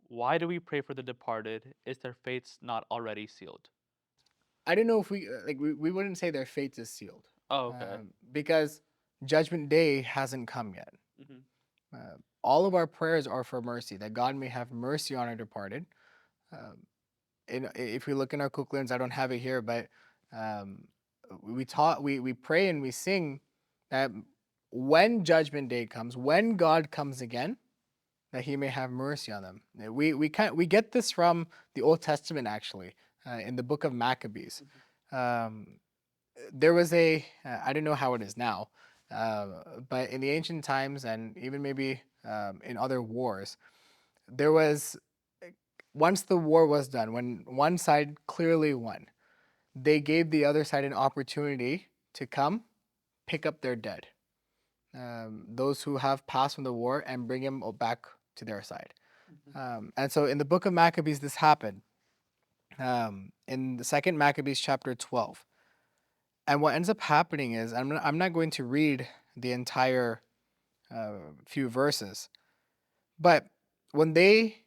Why do we pray for the departed? Is their fates not already sealed? I don't know if we wouldn't say their fate is sealed, Oh, okay. because Judgment Day hasn't come yet. Hmm. All of our prayers are for mercy, that God may have mercy on our departed. Um, if we look in our Kuklans, I don't have it here, but um, we pray and we sing that when Judgment Day comes, when God comes again, that He may have mercy on them. We get this from the Old Testament actually, in the book of Maccabees. Um, there was I don't know how it is now, but in the ancient times and even maybe in other wars, there was once the war was done, when one side clearly won, they gave the other side an opportunity to come pick up their dead, those who have passed from the war, and bring them back to their side. And so in the book of Maccabees, this happened, in the second Maccabees chapter 12. And what ends up happening is, I'm not going to read the entire few verses, but when they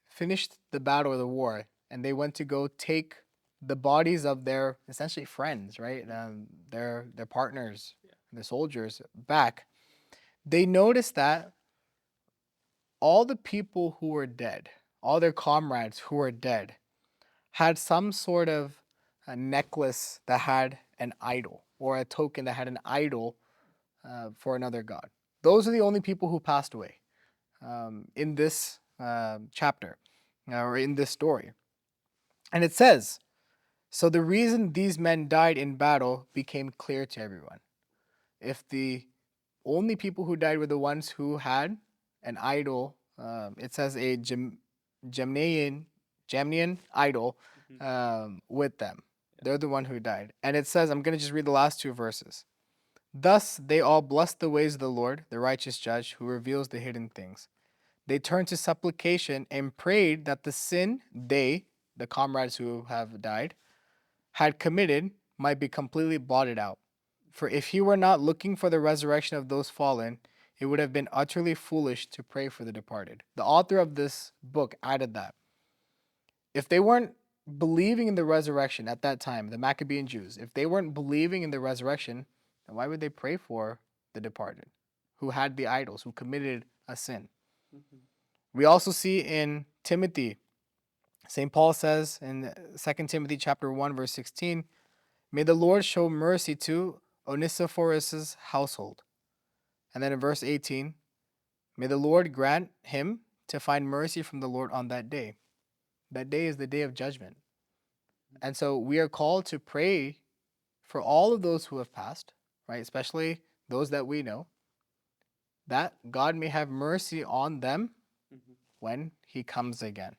finished the battle or the war and they went to go take the bodies of their essentially friends, right, their partners, Yeah. the soldiers back, they noticed that all the people who were dead, all their comrades who were dead, had some sort of a necklace that had an idol or a token that had an idol for another god. Those are the only people who passed away in this chapter or in this story. And it says, so the reason these men died in battle became clear to everyone. If the only people who died were the ones who had an idol, it says a Gemnian idol Hmm. with them. Yeah. They're the one who died. And it says, I'm going to just read the last two verses. Thus they all blessed the ways of the Lord, the righteous judge, who reveals the hidden things. They turned to supplication and prayed that the sin they, the comrades who have died, had committed might be completely blotted out. For if he were not looking for the resurrection of those fallen, it would have been utterly foolish to pray for the departed. The author of this book added that if they weren't believing in the resurrection at that time, the Maccabean Jews, if they weren't believing in the resurrection, then why would they pray for the departed who had the idols, who committed a sin? Hmm. We also see in Timothy, St. Paul says in 2 Timothy chapter 1 verse 16, may the Lord show mercy to Onesiphorus' household. And then in verse 18, may the Lord grant him to find mercy from the Lord on that day. That day is the day of judgment. And so we are called to pray for all of those who have passed, right? Especially those that we know, that God may have mercy on them Hmm. when he comes again.